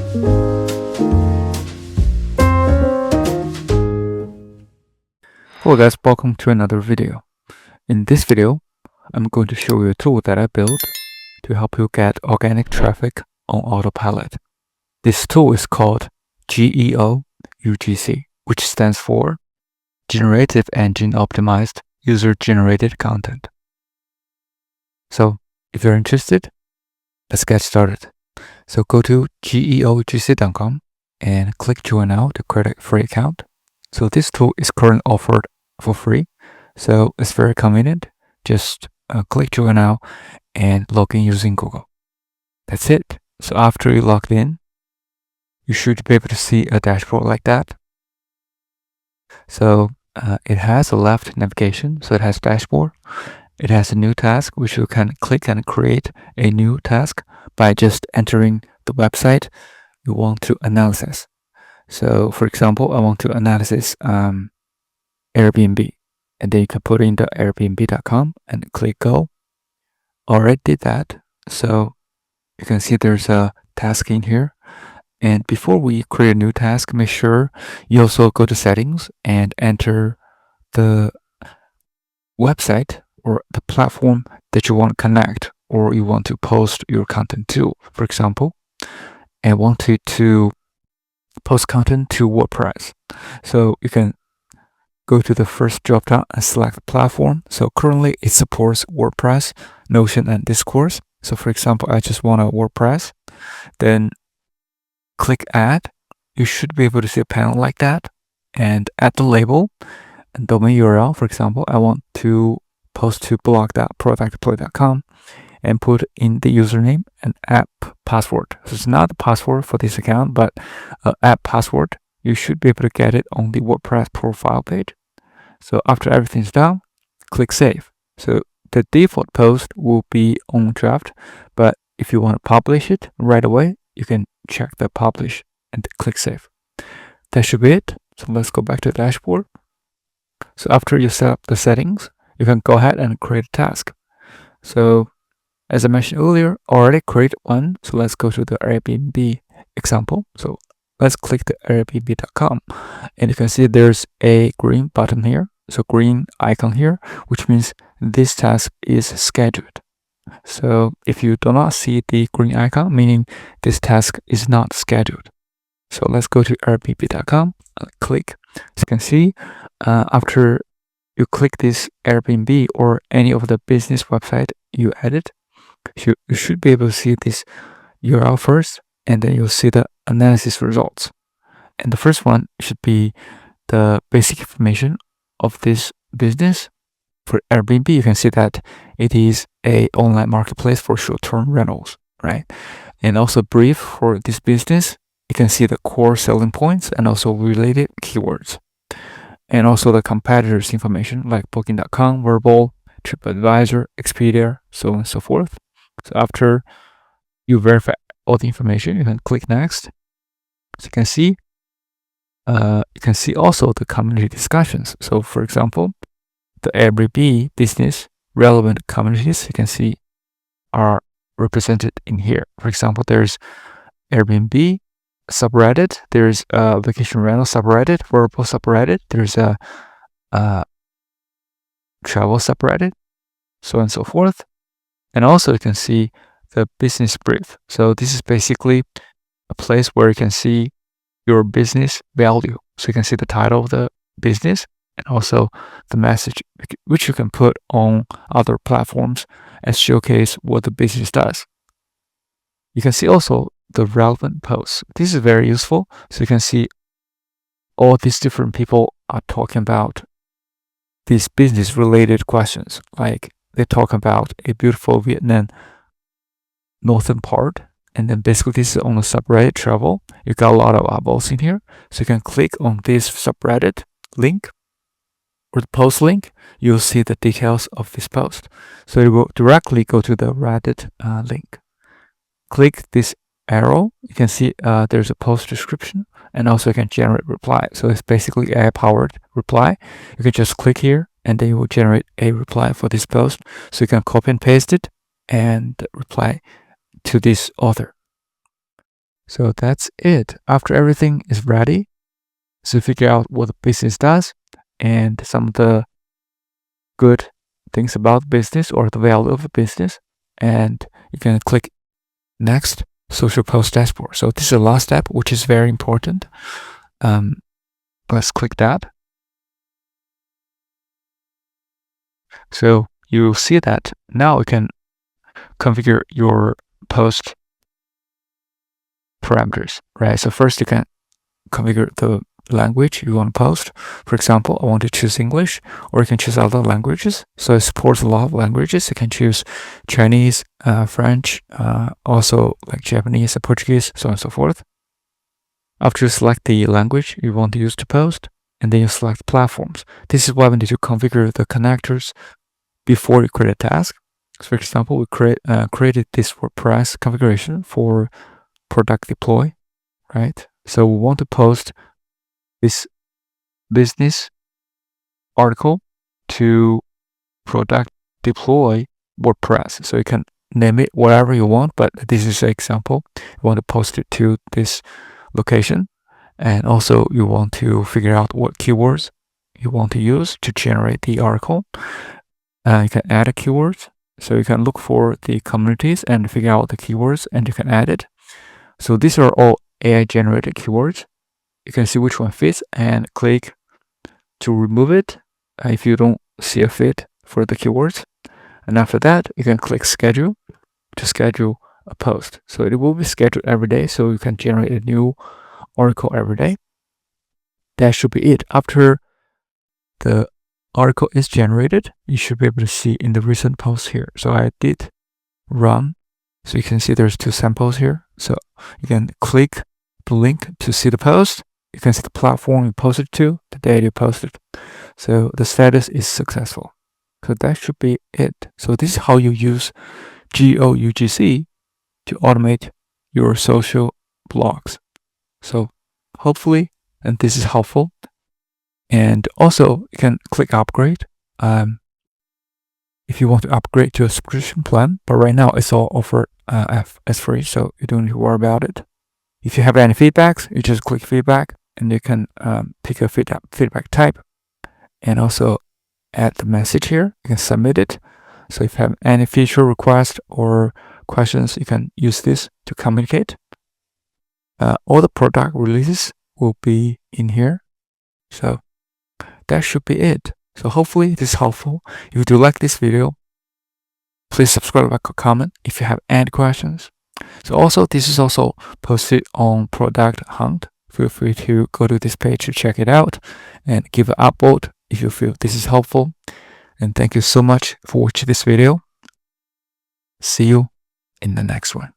Hello guys, welcome to another video. In this video, I'm going to show you a tool that I built to help you get organic traffic on autopilot. This tool is called GEO-UGC, which stands for Generative Engine Optimized User-Generated Content. So if you're interested, let's get started. So go to GEOUGC.com and click Join Now to create a free account. So this tool is currently offered for free, so it's very convenient. Just click Join Now and log in using Google. That's it. So after you logged in, you should be able to see a dashboard like that. So it has a left navigation, so it has dashboard. It has a new task, which you can click and create a new task by just entering the website you want to analyze. So for example, I want to analyze Airbnb, and then you can put in the airbnb.com and click go. Already did that. So you can see there's a task in here. And before we create a new task, make sure you also go to settings and enter the website or the platform that you want to connect or you want to post your content to. For example, I wanted to post content to WordPress. So you can go to the first drop down and select the platform. So currently it supports WordPress, Notion, and Discourse. So for example, I just want a WordPress. Then click add. You should be able to see a panel like that. And add the label and domain URL. For example, I want to post to blog.productdeploy.com and put in the username and app password. So it's not the password for this account, but app password. You should be able to get it on the WordPress profile page. So after everything's done, click save. So the default post will be on draft, but if you want to publish it right away, you can check the publish and click save. That should be it. So let's go back to the dashboard. So after you set up the settings, you can go ahead and create a task. So as I mentioned earlier, already create one. So let's go to the Airbnb example. So let's click the airbnb.com and you can see there's a green button here. So green icon here, which means this task is scheduled. So if you do not see the green icon, meaning this task is not scheduled. So let's go to airbnb.com and click. As you can see, after you click this Airbnb or any of the business website you added, you should be able to see this URL first, and then you'll see the analysis results. And the first one should be the basic information of this business. For Airbnb, you can see that it is an online marketplace for short-term rentals, right? And also brief for this business, you can see the core selling points and also related keywords. And also the competitors' information like Booking.com, Verbal, TripAdvisor, Expedia, so on and so forth. So after you verify all the information, you can click next. So you can see also the community discussions. So for example, the Airbnb business relevant communities you can see are represented in here. For example, there's Airbnb subreddit, there's a vacation rental subreddit, Verbal subreddit, there's a travel subreddit, so on and so forth. And also you can see the business brief. So this is basically a place where you can see your business value. So you can see the title of the business and also the message, which you can put on other platforms and showcase what the business does. You can see also the relevant posts. This is very useful. So you can see all these different people are talking about these business related questions. Like they talk about a beautiful Vietnam northern part. And then basically this is on the subreddit travel. You got a lot of eyeballs in here. So you can click on this subreddit link or the post link. You'll see the details of this post. So you will directly go to the Reddit link. Click this arrow. You can see there's a post description and also you can generate reply. So it's basically AI-powered reply. You can just click here and then you will generate a reply for this post. So you can copy and paste it and reply to this author. So that's it. After everything is ready, so figure out what the business does and some of the good things about business or the value of the business, and you can click next, social post dashboard. So this is the last step, which is very important. Let's click that. So you'll see that now you can configure your post parameters, right? So first you can configure the language you want to post. For example, I want to choose English, or you can choose other languages. So it supports a lot of languages. You can choose Chinese, French, also like Japanese, Portuguese, so on and so forth. After you select the language you want to use to post, and then you select platforms. This is why we need to configure the connectors before you create a task. So for example, we created this WordPress configuration for product deploy, right? So we want to post this business article to product deploy WordPress. So you can name it whatever you want, but this is an example. You want to post it to this location, and also you want to figure out what keywords you want to use to generate the article. You can add a keywords, so you can look for the communities and figure out the keywords, and you can add it. So these are all AI generated keywords. You can see which one fits and click to remove it if you don't see a fit for the keywords. And after that, you can click schedule to schedule a post. So it will be scheduled every day, so you can generate a new article every day. That should be it. After the article is generated, you should be able to see in the recent posts here. So I did run, so you can see there's 2 samples here. So you can click the link to see the post. You can see the platform you posted to, the date you posted. So the status is successful. So that should be it. So this is how you use GEOUGC to automate your social blogs. So hopefully, and this is helpful. And also you can click upgrade if you want to upgrade to a subscription plan, but right now it's all offered as free, so you don't need to worry about it. If you have any feedbacks, you just click feedback, and you can pick a feedback type, and also add the message here. You can submit it. So if you have any feature request or questions, you can use this to communicate. All the product releases will be in here. So that should be it. So hopefully this is helpful. If you do like this video, please subscribe, like, or comment if you have any questions. So also, this is also posted on Product Hunt. Feel free to go to this page to check it out and give an upvote if you feel this is helpful. And thank you so much for watching this video. See you in the next one.